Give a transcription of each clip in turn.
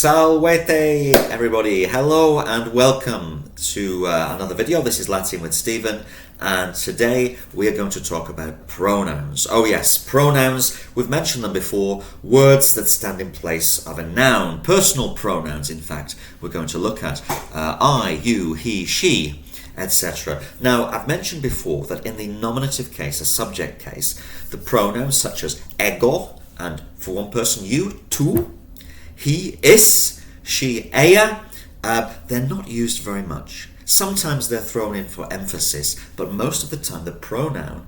Salvete everybody, hello and welcome to another video. This is Latin with Stephen, and today we are going to talk about pronouns. Oh yes, pronouns, we've mentioned them before, words that stand in place of a noun, personal pronouns in fact, we're going to look at. I, you, he, she, etc. Now, I've mentioned before that in the nominative case, a subject case, the pronouns such as ego, and for one person, you, tu, he, is, she, ella, they're not used very much. Sometimes they're thrown in for emphasis, but most of the time the pronoun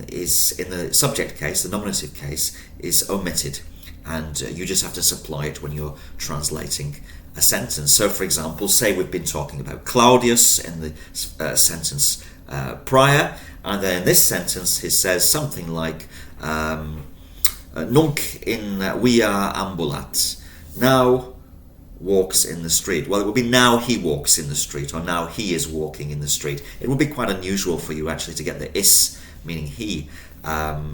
is, in the subject case, the nominative case, is omitted. And you just have to supply it when you're translating a sentence. So, for example, say we've been talking about Claudius in the sentence prior, and then in this sentence he says something like Nunc in via ambulat, now walks in the street. Well, it would be now he walks in the street, or now he is walking in the street. It would be quite unusual for you actually to get the is, meaning he.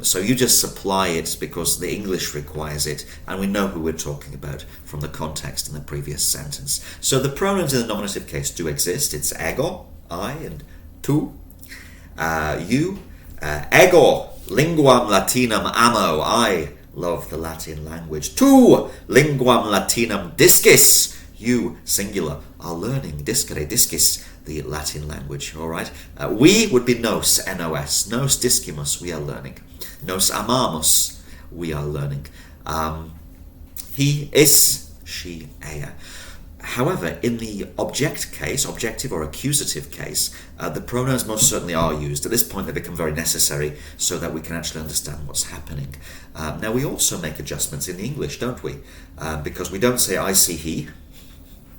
So you just supply it because the English requires it, and we know who we're talking about from the context in the previous sentence. So the pronouns in the nominative case do exist. It's ego, I, and tu, you, ego, linguam latinam amo, I love the Latin language. Tu, linguam latinam discis, you, singular, are learning, discere, discis, the Latin language, all right? We would be nos, N-O-S, nos discimus, we are learning. Nos amamus, we are learning. He, is, she, ella. However, in the object case, objective or accusative case, the pronouns most certainly are used. At this point, they become very necessary so that we can actually understand what's happening. Now, we also make adjustments in the English, don't we? Because we don't say I see he,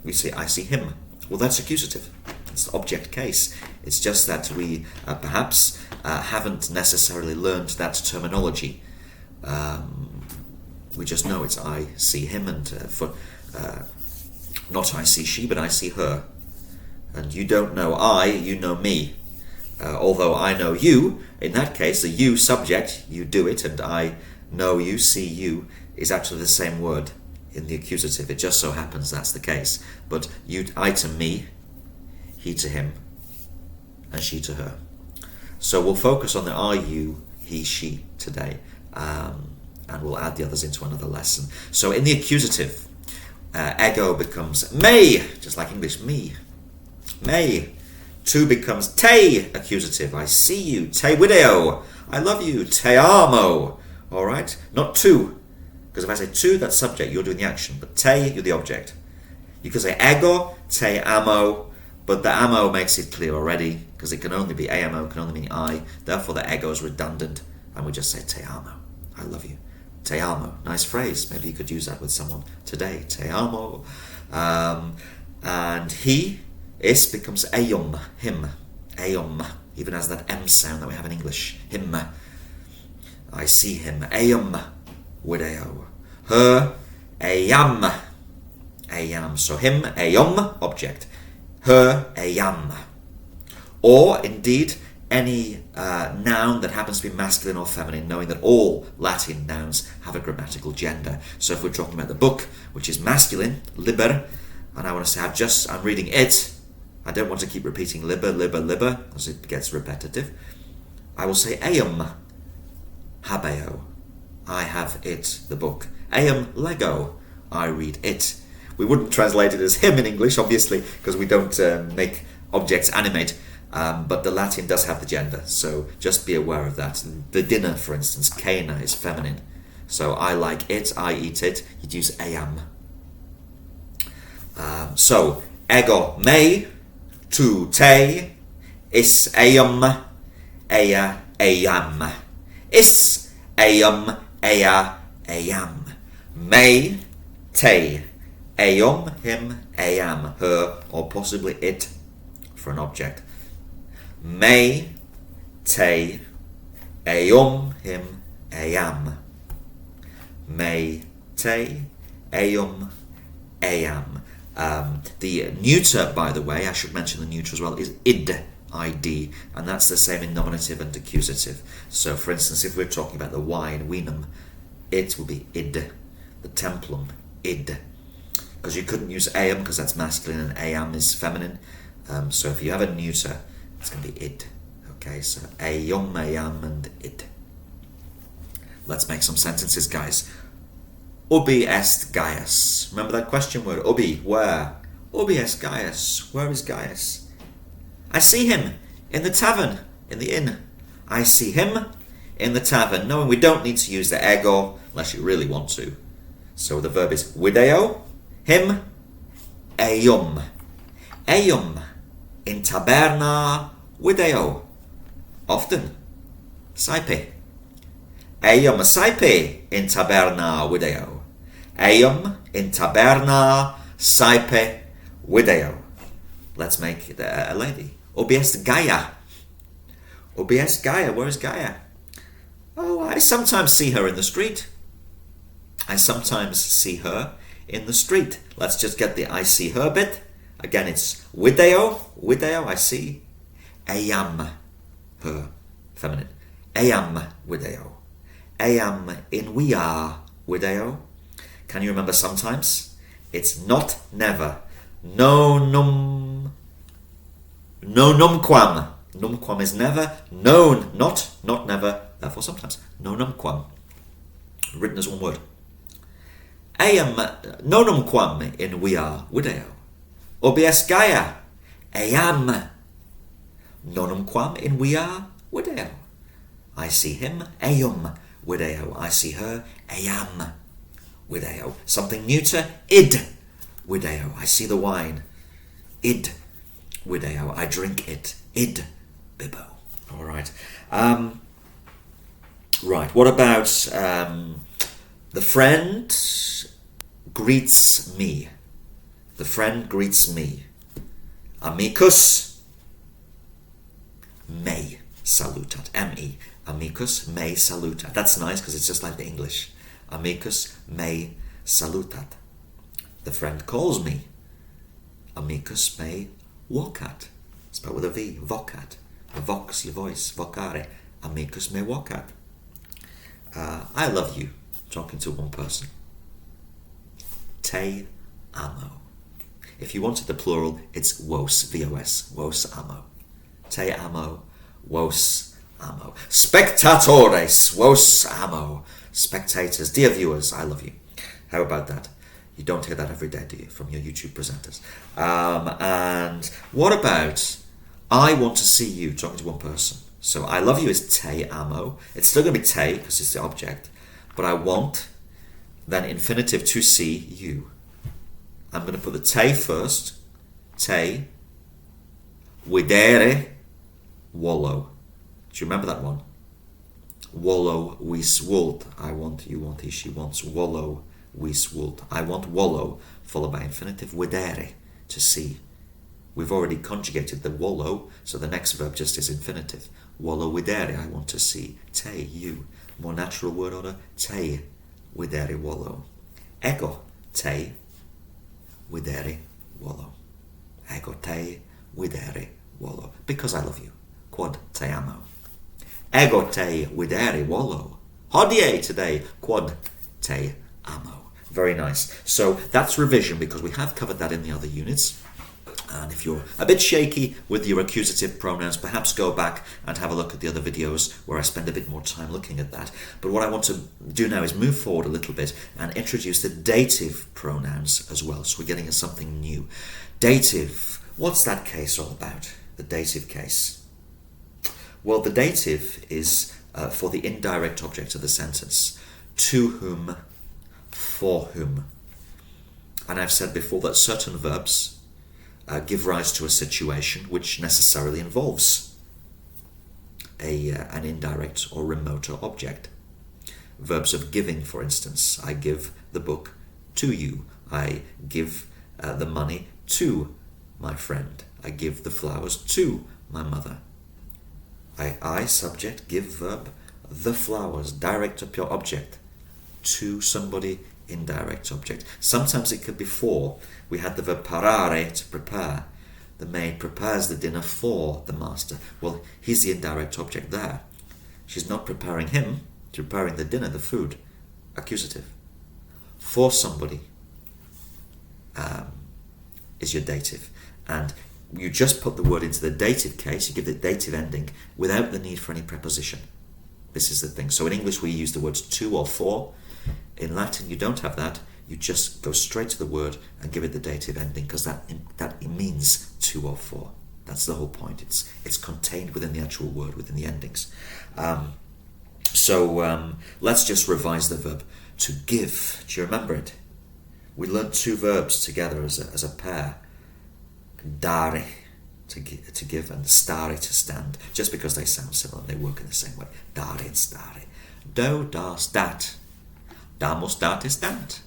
we say I see him. Well, that's accusative. It's the object case. It's just that we perhaps haven't necessarily learned that terminology. We just know it's I see him, and not I see she, but I see her. And you don't know I, you know me. Although I know you, in that case, the you subject, you do it, and I know you, see you, is actually the same word in the accusative. It just so happens that's the case. But you, I to me, he to him, and she to her. So we'll focus on the I, you, he, she today, and we'll add the others into another lesson. So in the accusative, ego becomes me, just like English, me. May. Tu becomes te, accusative. I see you. Te video. I love you. Te amo. All right? Not tu. Because if I say tu, that's subject. You're doing the action. But te, you're the object. You can say ego, te amo, but the amo makes it clear already, because it can only be amo, can only mean I. Therefore, the ego is redundant, and we just say te amo. I love you. Te amo. Nice phrase. Maybe you could use that with someone today. Te amo. And he, is, becomes eum, him. Eum. Even has that M sound that we have in English. Him. I see him. Eum. Video. Her. Eam. Eam. So him, eum, object. Her, eam. Or, indeed, any noun that happens to be masculine or feminine, knowing that all Latin nouns have a grammatical gender. So if we're talking about the book, which is masculine, liber, and I want to say I'm reading it, I don't want to keep repeating liber, liber, liber, as it gets repetitive. I will say eum habeo, I have it, the book. Eum lego, I read it. We wouldn't translate it as him in English, obviously, because we don't make objects animate. But the Latin does have the gender, so just be aware of that. The dinner, for instance, cena is feminine. So I like it, I eat it, you'd use eam. So, ego me, tu te, is eum, ea eam. Is eum, ea eam. Me, te, eum, him, eam, her, or possibly it for an object. Me, te, eum, him, eam. Me, te, eum, eam. The neuter, by the way, I should mention the neuter as well, is id, id, and that's the same in nominative and accusative. So, for instance, if we're talking about the wine, vinum, it will be id. The templum, id. because you couldn't use am because that's masculine and am is feminine. So if you have a neuter, it's going to be id. Okay, so am, and id. Let's make some sentences, guys. Ubi est Gaius? Remember that question word, ubi, where? Ubi est Gaius? Where is Gaius? I see him in the tavern, in the inn. I see him in the tavern. Knowing we don't need to use the ego unless you really want to. So the verb is video, him, eum. Eum in taberna video. Often. Saipe. Eum saipe in taberna video. Eum in taberna saipe video. Let's make it a lady. Ubi est Gaia? Ubi est Gaia? Where is Gaia? Oh, I sometimes see her in the street. I sometimes see her in the street. Let's just get the I see her bit. Again, it's video, I see. Eam, her, feminine. Eam, video. Eam in we are, video. Can you remember sometimes? It's not never. No numquam. Numquam is never. Known, not never. Therefore sometimes. No numquam. Written as one word. Eam nonumquam in we are, video. Ubi est Gaia? Eam nonumquam in we are, video. I see him, eum, video. I see her, eam, video. Something neuter, id, video. I see the wine, id, video. I drink it, id, bibbo. All right. Right. What about the friend greets me? The friend greets me. Amicus me salutat. M-E. Amicus me salutat. That's nice because it's just like the English. Amicus me salutat. The friend calls me. Amicus me vocat. Spelled with a V. Vocat. Vox, your voice. Vocare. Amicus me vocat. I love you. Talking to one person. Te amo. If you wanted the plural, it's vos, V-O-S, vos amo. Te amo, vos amo. Spectatores, vos amo. Spectators, dear viewers, I love you. How about that? You don't hear that every day, do you, from your YouTube presenters? And what about, I want to see you, talking to one person. So I love you is te amo. It's still going to be te, because it's the object. But I want, then infinitive to see you. I'm going to put the te first. Te. Videre. Wallow. Do you remember that one? Wallow, vis vult. I want, you want, he, she wants. Wallow, vis vult. I want wallow, followed by infinitive. Videre. To see. We've already conjugated the wallow, so the next verb just is infinitive. Wallow videre, I want to see. Te, you. More natural word order. Te, videre, wallow. Ego, te, videre, wallow. Ego te, videre, wallow. Because I love you. Quod te amo. Ego te, videre, wallow. Hodie today. Quod te amo. Very nice. So that's revision because we have covered that in the other units. And if you're a bit shaky with your accusative pronouns, perhaps go back and have a look at the other videos where I spend a bit more time looking at that. But what I want to do now is move forward a little bit and introduce the dative pronouns as well. So we're getting into something new. Dative, what's that case all about? The dative case. Well, the dative is for the indirect object of the sentence. To whom, for whom. And I've said before that certain verbs give rise to a situation which necessarily involves an indirect or remoter object. Verbs of giving, for instance. I give the book to you. I give the money to my friend. I give the flowers to my mother. I subject, give verb, the flowers, direct object, to somebody, indirect object. Sometimes it could be for. We had the verb parare, to prepare. The maid prepares the dinner for the master. Well, he's the indirect object there. She's not preparing him, she's preparing the dinner, the food. Accusative. For somebody. is your dative. And you just put the word into the dative case, you give the dative ending without the need for any preposition. This is the thing. So in English we use the words to or for. In Latin you don't have that. You just go straight to the word and give it the dative ending, because that it means to or for. That's the whole point. It's contained within the actual word, within the endings. So let's just revise the verb to give. Do you remember it? We learned two verbs together as a pair. Dare, to give, and stare, to stand, just because they sound similar and they work in the same way. Dare and stare. Do, das, dat. Damos, dat is dat.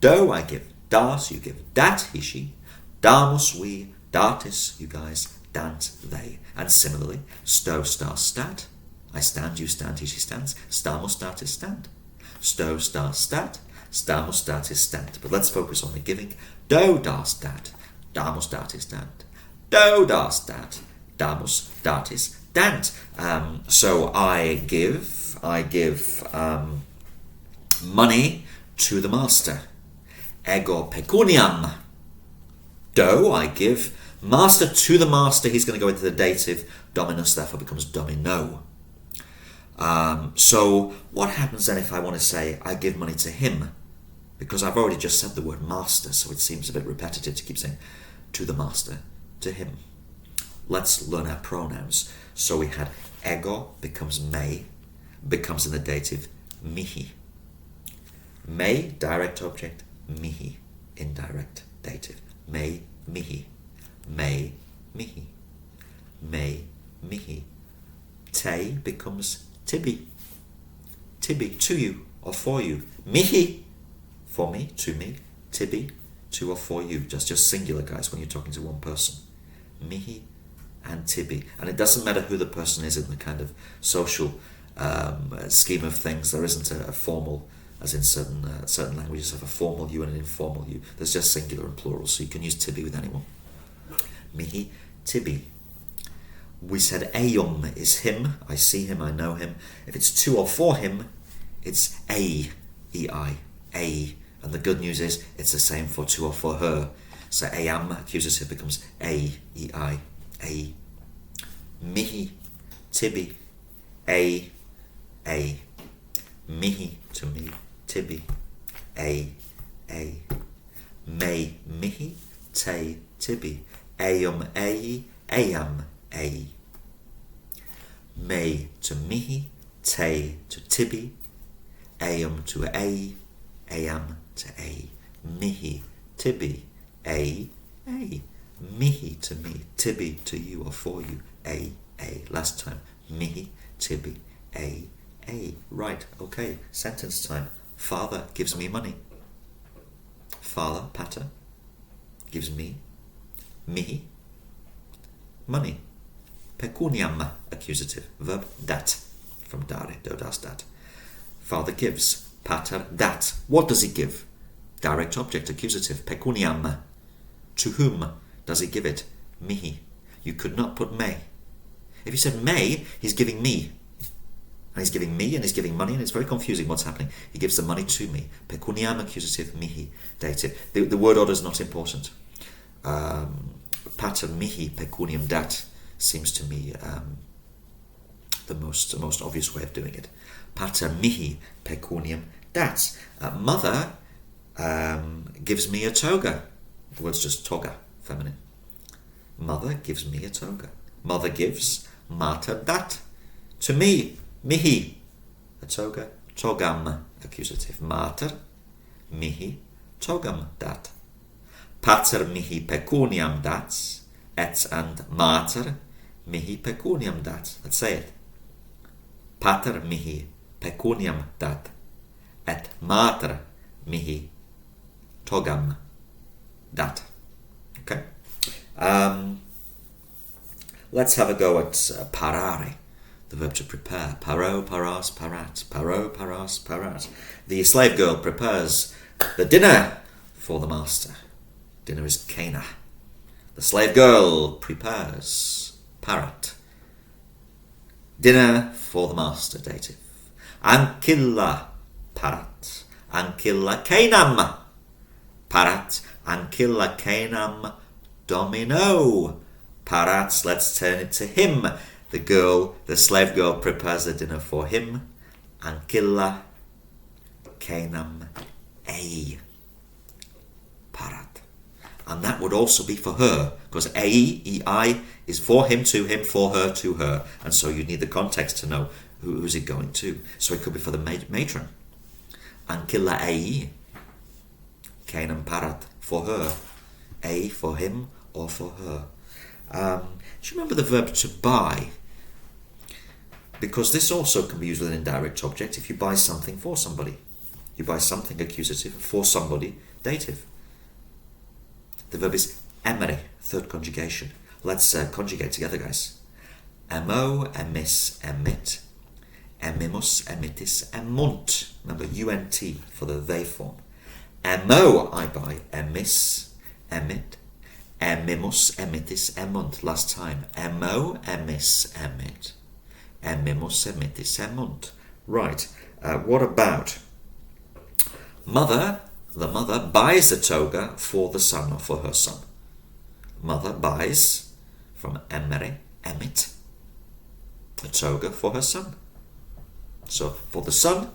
Do, I give. Das, you give. Dat, he, she. Damos, we. Datis, you guys. Dant, they. And similarly, sto, star, stat. I stand, you stand, he, she stands. Stamos, dat is stand. Sto, star, stat. Stamos, dat is stand. But let's focus on the giving. Do, das, dat. Damos, dat is dant. Do, das, dat. Damos, dat is dant. So I give money to the master. Ego pecuniam. Do, I give master to the master. He's going to go into the dative. Dominus therefore becomes domino. So what happens then if I want to say I give money to him? Because I've already just said the word master, so it seems a bit repetitive to keep saying to the master, to him. Let's learn our pronouns. So we had ego becomes me, becomes in the dative mihi. Me, direct object, mihi, indirect dative. Me, mihi. Me, mihi. Me, mihi. Te becomes tibi. Tibi, to you or for you. Mihi, for me, to me. Tibi, to or for you. Just singular, guys, when you're talking to one person. Mihi and tibi. And it doesn't matter who the person is in the kind of social scheme of things. There isn't a formal, as in certain languages have a formal you and an informal you. There's just singular and plural, so you can use tibi with anyone. Mihi, tibi. We said eum is him. I see him, I know him. If it's to or for him, it's a, ei, a. And the good news is it's the same for to or for her. So eam, accusative, becomes a, ei, a. Mihi, tibi, a. Mihi, to me, tibi, a. Me, mihi, te, tibi. Eum, eam, a. Me to mihi, te to tibi, eum to a, am to a. Mihi, tibi, a. Mihi to me, tibi to you or for you, a. Last time, mihi, tibi, a. Right, okay, sentence time. Father gives me money. Father, pater, gives me, mihi, money. Pecuniam, accusative, verb dat, from dare, do, das, dat. Father gives, pater, dat. What does he give? Direct object, accusative, pecuniam. To whom does he give it? Mihi. You could not put me. If you said me, he's giving me. And he's giving me and he's giving money, and it's very confusing what's happening. He gives the money to me. Pecuniam, accusative, mihi, dative. The word order is not important. Pater mihi pecuniam dat seems to me the most obvious way of doing it. Pater mihi pecuniam dat. Mother gives me a toga. The word's just toga, feminine. Mother gives me a toga. Mother gives mater dat. To me, mihi, a toga. Togam, accusative. Mater mihi togam dat. Pater mihi pecuniam dat. Et and mater mihi pecuniam dat. Let's say it. Pater mihi pecuniam dat. Et mater mihi togam dat. Okay. Let's have a go at parare, the verb to prepare. Paro, paras, parat. Paro, paras, parat. The slave girl prepares the dinner for the master. Dinner is kena. The slave girl prepares, parat. Dinner for the master, dative. Ankilla, parat. Ankilla kenam, parat. Ankilla kenam, domino. Parat, let's turn it to him. The girl, the slave girl, prepares the dinner for him. Ankilla keinam ei. Parat. And that would also be for her, because ei is for him, to him, for her, to her. And so you need the context to know who's it going to. So it could be for the matron. Ankilla ei. Keinam parat, for her. Ei for him or for her. Do you remember the verb to buy? Because this also can be used with an indirect object if you buy something for somebody. You buy something, accusative, for somebody, dative. The verb is emere, third conjugation. Let's conjugate together, guys. Emo, emis, emit. Emimus, emitis, emunt. Remember, unt for the they form. Emo, I buy. Emis, emit. Emimus, emitis, emunt. Last time. Emo, emis, emit. Emimus, emitis, emunt. Right. What about mother? The mother buys a toga for the son or for her son. Mother buys, from emere, emit, a toga for her son. So for the son,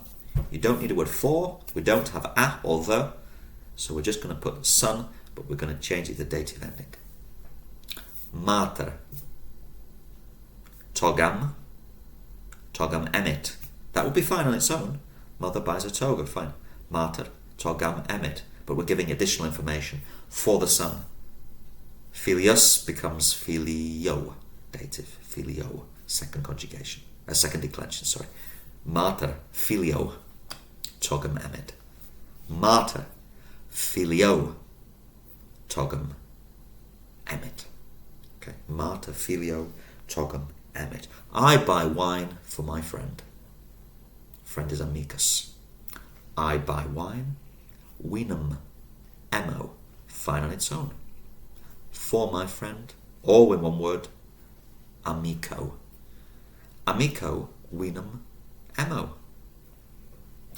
you don't need a word for. We don't have a or the. So we're just going to put son, but we're going to change it to dative ending. Mater. Togam. Togam emit. That would be fine on its own. Mother buys a toga, fine. Mater. Togam emit. But we're giving additional information for the son. Filius becomes filio. Dative. Filio. Second conjugation. Second declension, sorry. Mater. Filio. Togam emit. Mater. Filio. Togam emit. Okay. Mater. Filio. Togam emit. I buy wine for my friend. Friend is amicus. I buy wine. Winum. Emo. Fine on its own. For my friend. All in one word. Amico. Amico. Winum. Emo.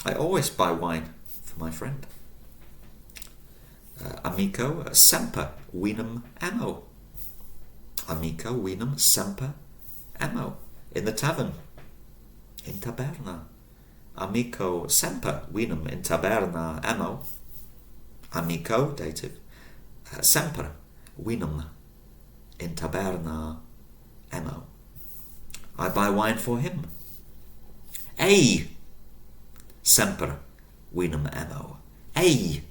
I always buy wine for my friend. Amico. Semper. Winum. Emo. Amico. Winum. Semper. Emo. In the tavern. In taberna. Amico semper vinum in taberna emo. Amico, dative. Semper vinum in taberna emo. I buy wine for him. Ei semper vinum emo. Ei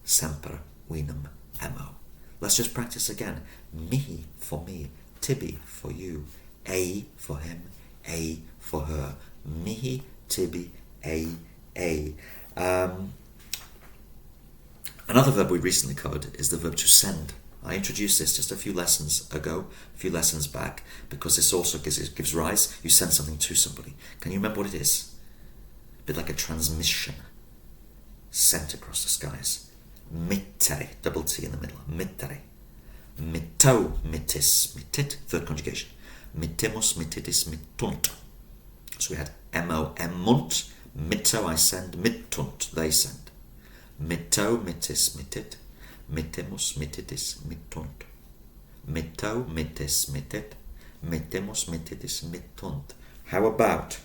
semper vinum emo. Let's just practice again. Mihi for me. Tibi for you. Ei for him. Ei for her. Mihi, tibi, a. Another verb we recently covered is the verb to send. I introduced this just a few lessons back, because this also gives rise. You send something to somebody. Can you remember what it is? A bit like a transmission sent across the skies. Mittere, double T in the middle. Mittere. Mitto, mittis, mittit, third conjugation. Mittimus, mittitis, mittunt. So we had emo, emunt, mitto, I send, mittunt, they send. Mitto, mittis, mittit, mittimus, mittitis, mittunt. Mitto, mittis, mittit, mittimus, mittitis, mittunt. How about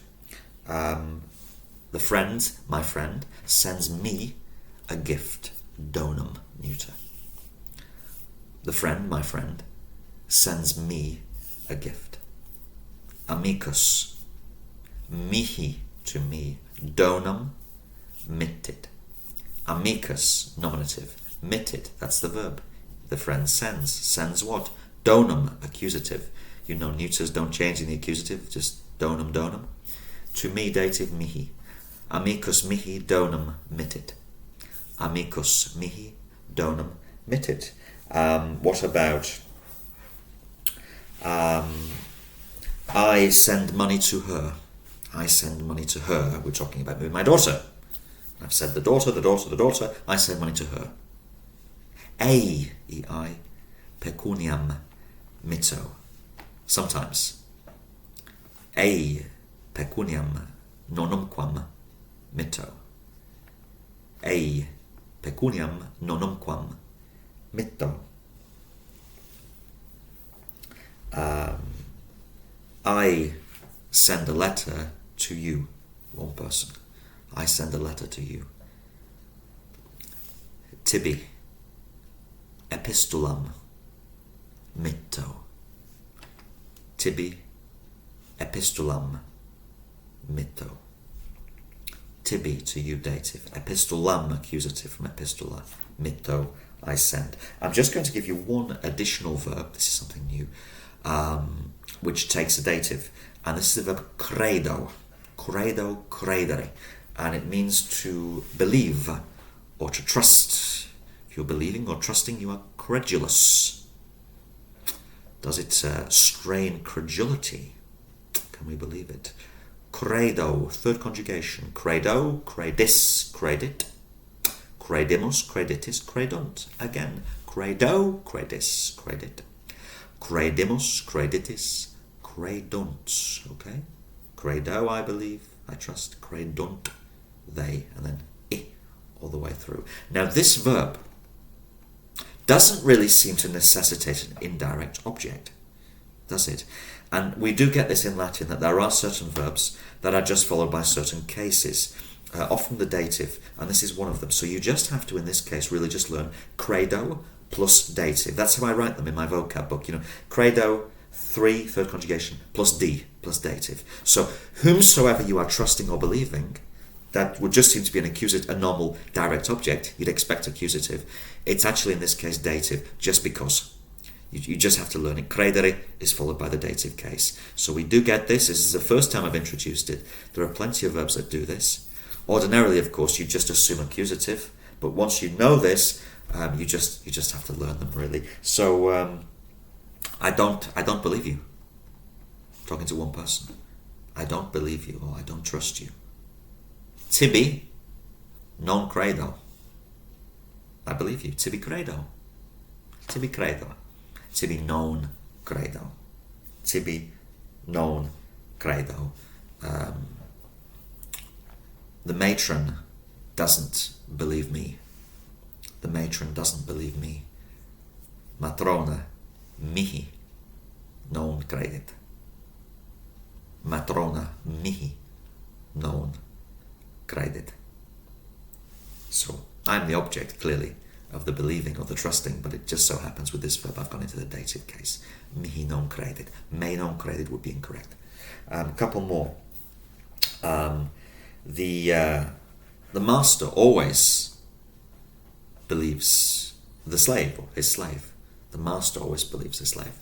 the friend, my friend, sends me a gift, donum, neuter. The friend, my friend, sends me a gift. Amicus, mihi, to me. Donum, mittit. Amicus, nominative. Mittit, that's the verb. The friend sends. Sends what? Donum, accusative. You know neuters don't change in the accusative, just donum, donum. To me, dative, mihi. Amicus mihi, donum, mittit. Amicus mihi, donum, mittit. What about I send money to her? I send money to her. We're talking about my daughter. I've said the daughter. I send money to her. Ei, pecuniam mitto. Sometimes. Ei, pecuniam nonumquam mitto. Ei, pecuniam nonumquam mitto. I send a letter to you, one person. I send a letter to you. Tibi epistulam mitto. Tibi epistulam mitto. Tibi to you, dative. Epistulam, accusative from epistula. Mitto, I send. I'm just going to give you one additional verb. This is something new, which takes a dative. And this is the verb credo. Credo, credere. And it means to believe or to trust. If you're believing or trusting, you are credulous. Does it strain credulity? Can we believe it? Credo, third conjugation. Credo, credis, credit. Credimus, creditis, credunt. Again, credo, credis, credit. Credimus, creditis, credunt. Okay? Credo, I believe, I trust. Credunt, they, and then I all the way through. Now, this verb doesn't really seem to necessitate an indirect object, does it? And we do get this in Latin, that there are certain verbs that are just followed by certain cases, often the dative, and this is one of them. So you just have to, in this case, really just learn credo plus dative. That's how I write them in my vocab book. You know, credo, 3, third conjugation, plus D, plus dative. So whomsoever you are trusting or believing, that would just seem to be an accusative, a normal direct object. You'd expect accusative. It's actually, in this case, dative, just because. You just have to learn it. Credere is followed by the dative case. So we do get this. This is the first time I've introduced it. There are plenty of verbs that do this. Ordinarily, of course, you just assume accusative. But once you know this, you just have to learn them, really. So I don't believe you. Talking to one person. I don't believe you, or I don't trust you. Tibi non credo. I believe you. Tibi credo. Tibi credo. Tibi non credo. Tibi non credo. The matron doesn't believe me. The matron doesn't believe me. Matrona mihi non credit. Matrona mihi non credit. So I'm the object, clearly, of the believing or the trusting, but it just so happens with this verb I've gone into the dative case. Mihi non credit. Me non credit would be incorrect. A couple more. The master always believes the slave, or his slave. The master always believes his slave.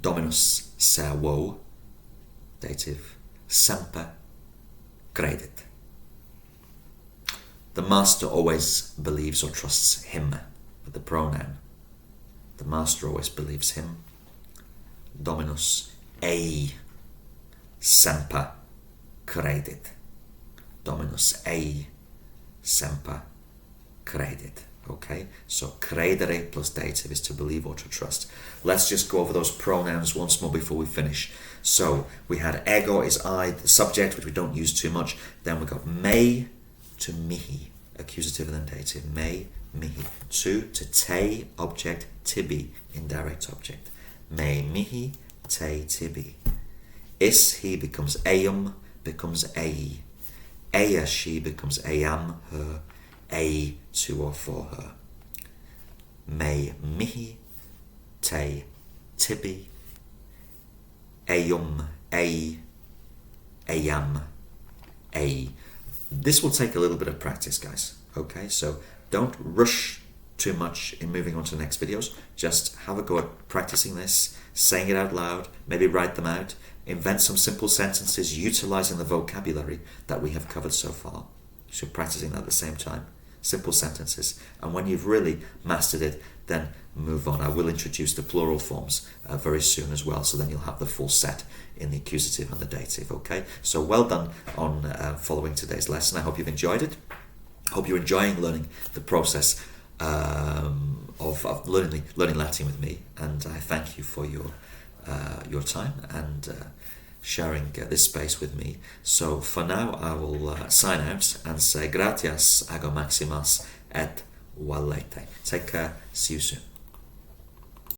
Dominus servo, dative, semper credit. The master always believes or trusts him, with the pronoun. The master always believes him. Dominus ei semper credit. Dominus ei semper credit. Okay, so credere plus dative is to believe or to trust. Let's just go over those pronouns once more before we finish. So we had ego is I, the subject, which we don't use too much. Then we got me to mihi, accusative and then dative. Me, mihi. To te, object, tibi, indirect object. Me, mihi, te, tibi. Is, he becomes eum, becomes ei. Ea, she becomes eam, her. A, to or for her. Me, mihi, te, tibi. Eum, ei, eam, ei. This will take a little bit of practice, guys. Okay, so don't rush too much in moving on to the next videos. Just have a go at practicing this, saying it out loud, maybe write them out, invent some simple sentences utilizing the vocabulary that we have covered so far. So practicing that at the same time. Simple sentences. And when you've really mastered it, then move on. I will introduce the plural forms very soon as well, so then you'll have the full set in the accusative and the dative, okay? So well done on following today's lesson. I hope you've enjoyed it. I hope you're enjoying learning the process of learning Latin with me, and I thank you for your time and sharing this space with me. So for now, I will sign out and say gratias ago maximas et valete. Take care. See you soon.